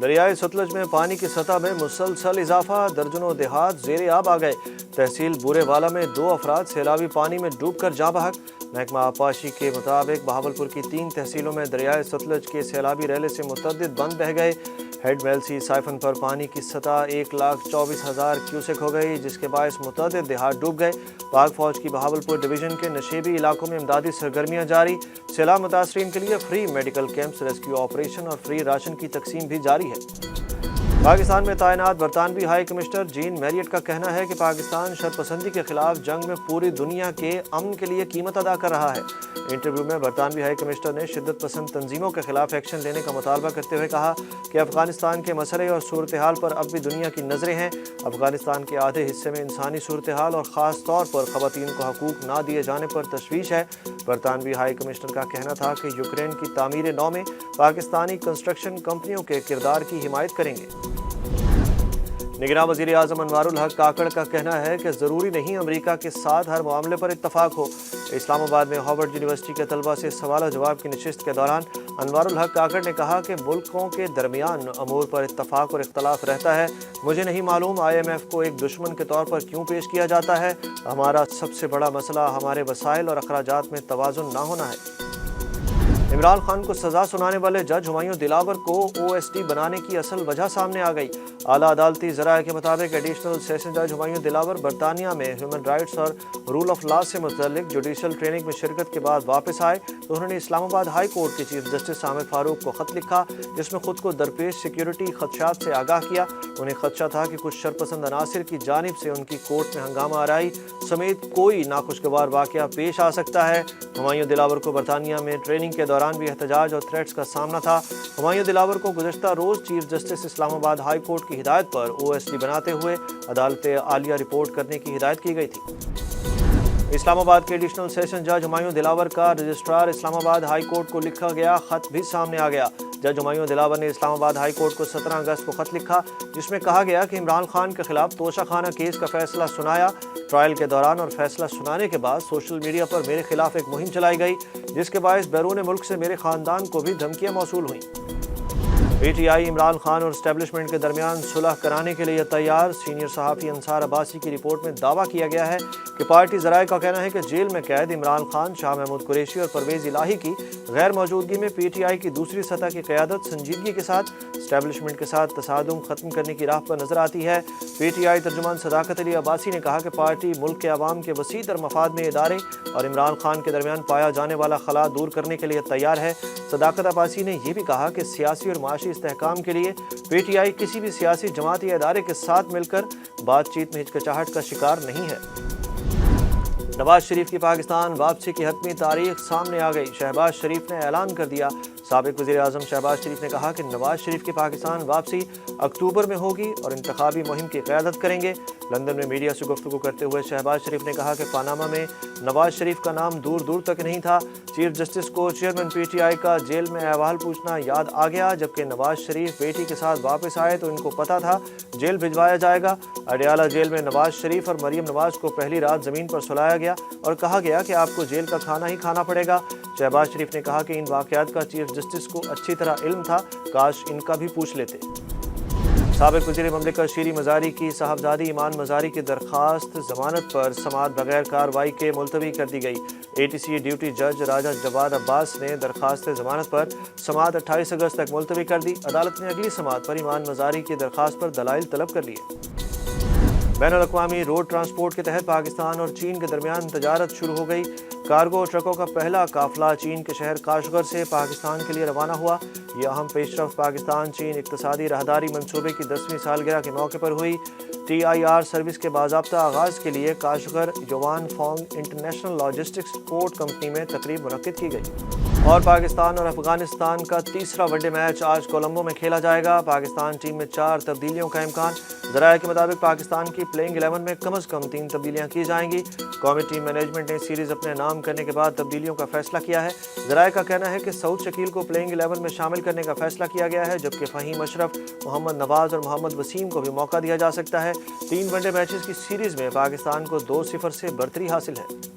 दरियाए सतलज में पानी की सतह में मुसलसल इजाफा, दर्जनों देहात ज़ेरे आब आ गए। तहसील बूरेवाला में 2 अफराद सैलाबी पानी में डूबकर जाँ बहक। महकमा आबपाशी के मुताबिक बहावलपुर की 3 तहसीलों में दरियाए सतलज के सैलाबी रैले से मुतअद्दिद बंद बह गए। हेड वेल्सी साइफन पर पानी की सतह 1,24,000 क्यूसेक हो गई, जिसके बायस मुतअद्दिद देहात डूब गए। पाक फौज की बहावलपुर डिवीजन के नशेबी इलाकों में इमदादी सरगर्मियां जारी। सैलाब मुतासरीन के लिए free medical camps, rescue operation और फ्री राशन की तकसीम भी जारी है। पाकिस्तान में तैनात बरतानवी हाई कमिश्नर जीन मैरियट का कहना है कि पाकिस्तान शरपसंदी के खिलाफ जंग में पूरी दुनिया के अमन के लिए कीमत अदा कर रहा है। इंटरव्यू में बरतानवी हाई कमिश्नर ने शिद्दत पसंद तंजीमों के खिलाफ एक्शन लेने का मुतालबा करते हुए कहा कि अफगानिस्तान के मसले और सूरत हाल पर अब भी दुनिया की नज़रें हैं। अफगानिस्तान के आधे हिस्से में इंसानी सूरत हाल और ख़ास तौर पर ख़वातीन को हकूक़ ना दिए जाने पर तशवीश है। बरतानवी हाई कमिश्नर का कहना था कि यूक्रेन की तामीर नौ में पाकिस्तानी कंस्ट्रक्शन कंपनियों के किरदार की हिमायत करेंगे। निगरान वज़ीर आज़म अनवारुल हक काकड़ का कहना है कि ज़रूरी नहीं अमरीका के साथ हर मामले पर इत्तफाक हो। इस्लामाबाद में हार्वर्ड यूनिवर्सिटी के तलबा से सवाल जवाब की नशिस्त के दौरान अनवारुल हक काकड़ ने कहा कि मुल्कों के दरमियान अमूर पर इत्तफाक और इख्तलाफ रहता है। मुझे नहीं मालूम IMF को एक दुश्मन के तौर पर क्यों पेश किया जाता है। हमारा सबसे बड़ा मसला हमारे वसाइल और अखराजात में तवाज़ुन ना होना है। इमरान खान को सजा सुनाने वाले जज हुमायूं दिलावर को OSD बनाने की असल वजह सामने आ गई। आला अदालती ज़राए के मुताबिक एडिशनल सेशन जज हुमायूं दिलावर बरतानिया में ह्यूमन राइट्स और रूल ऑफ लॉ से मुतल्लिक जुडिशल ट्रेनिंग में शिरकत के बाद वापस आए तो उन्होंने इस्लामाबाद हाई कोर्ट के चीफ जस्टिस आमिर फारूक को ख़त लिखा, जिसमें खुद को दरपेश सिक्योरिटी खदशात से आगाह किया। उन्हें खदशा था कि कुछ शरपसंद अनासिर की जानिब से उनकी कोर्ट में हंगामा आराई समेत कोई नाखुशगवार वाक़या पेश आ सकता है। हुमायूं दिलावर को बरतानिया में ट्रेनिंग के दौरान भी एहतजाज और थ्रेट्स का सामना था। हुमायूं दिलावर को गुज़श्ता रोज़ chief justice Islamabad high court की हिदायत पर OSD बनाते हुए अदालत आलिया रिपोर्ट करने की हिदायत की गई थी। इस्लामाबाद के एडिशनल सेशन जज हुमायूं दिलावर का रजिस्ट्रार इस्लामाबाद हाई कोर्ट को लिखा गया खत भी सामने आ गया। जज हुमायूं दिलावर ने इस्लामाबाद हाई कोर्ट को 17 अगस्त को खत लिखा, जिसमें कहा गया कि इमरान खान के खिलाफ तोशाखाना केस का फैसला सुनाया। ट्रायल के दौरान और फैसला सुनाने के बाद सोशल मीडिया पर मेरे खिलाफ एक मुहिम चलाई गई, जिसके बायस बैरून मुल्क से मेरे खानदान को भी धमकियां मौसूल हुई। PTI इमरान खान और एस्टेब्लिशमेंट के दरमियान सुलह कराने के लिए तैयार। सीनियर सहाफ़ी अंसार अब्बासी की रिपोर्ट में दावा किया गया है कि पार्टी ज़राए का कहना है कि जेल में कैद इमरान खान, शाह महमूद कुरैशी और परवेज़ इलाही की गैर मौजूदगी में PTI की दूसरी सतह की क़यादत संजीदगी के साथ एस्टेब्लिशमेंट के साथ तसादुम ख़त्म करने की राह पर नजर आती है। PTI तर्जुमान सदाकत अली अब्बासी ने कहा कि पार्टी मुल्क के अवाम के वसी तर मफाद में इदारे और इमरान खान के दरमियान पाया जाने वाला खला दूर करने के लिए तैयार है। सदाकत अब्बासी ने यह भी कहा कि सियासी और माशी इस्तेहकाम के लिए PTI किसी भी सियासी जमात या इदारे के साथ मिलकर बातचीत में हिचकिचाहट का शिकार नहीं है। नवाज शरीफ की पाकिस्तान वापसी की हतमी तारीख सामने आ गई। शहबाज शरीफ ने ऐलान कर दिया। साबिक वज़ीर आज़म शहबाज शरीफ ने कहा कि नवाज शरीफ की पाकिस्तान वापसी अक्टूबर में होगी और इंतखाबी मुहिम की क़यादत करेंगे। लंदन में मीडिया से गुफ्तगू करते हुए शहबाज शरीफ ने कहा कि पानामा में नवाज शरीफ का नाम दूर दूर तक नहीं था। चीफ जस्टिस को चेयरमैन PTI का जेल में अहवाल पूछना याद आ गया। जबकि नवाज शरीफ बेटी के साथ वापस आए तो इनको पता था जेल भिजवाया जाएगा। अडयाला जेल में नवाज शरीफ और मरीम नवाज को पहली रात ज़मीन पर सुलाया गया और कहा गया कि आपको जेल का खाना ही खाना पड़ेगा। शहबाज शरीफ ने कहा कि इन वाक़यात का चीफ जस्टिस को अच्छी तरह इल्म था, काश इनका भी पूछ लेते। साबिक वज़ीर ममलिकत शीरी मज़ारी की साहबजादी ईमान मज़ारी की दरख्वास्त ज़मानत पर समाअत बगैर कार्रवाई के मुलतवी कर दी गई। ATC ड्यूटी जज राजा जवाद अब्बास ने दरख्वास्त ज़मानत पर समाअत 28 अगस्त तक मुलतवी कर दी। अदालत ने अगली समाअत पर ईमान मज़ारी की दरख्वास्त पर दलाइल तलब कर लिए। बैनुल-अक़वामी रोड ट्रांसपोर्ट के तहत पाकिस्तान और चीन के दरमियान तजारत शुरू हो गई। कार्गो ट्रकों का पहला काफिला चीन के शहर काशगर से पाकिस्तान के लिए रवाना हुआ। यह अहम पेशरफ पाकिस्तान चीन इक़्तिसादी राहदारी मंसूबे की 10वीं सालगिरह के मौके पर हुई। TIR सर्विस के बाज़ाब्ता आगाज़ के लिए Kashgar Yuan Feng international logistics port company में तकरीब मुनक्किद की गई। और पाकिस्तान और अफगानिस्तान का तीसरा वनडे मैच आज कोलंबो में खेला जाएगा। पाकिस्तान टीम में 4 तब्दीलियों का इम्कान। ज़राए के मुताबिक पाकिस्तान की प्लेइंग 11 में कम अज़ कम 3 तब्दीलियाँ की जाएंगी। कौमी टीम मैनेजमेंट ने सीरीज़ अपने नाम करने के बाद तब्दीलियों का फैसला किया है। ज़राए का कहना है कि सऊद शकील को प्लेइंग 11 में शामिल करने का फैसला किया गया है, जबकि फ़हीम अशरफ, मोहम्मद नवाज़ और मोहम्मद वसीम को भी मौका दिया जा सकता है। 3 वनडे मैचेस की सीरीज़ में पाकिस्तान को 2-0 से बढ़तरी हासिल है।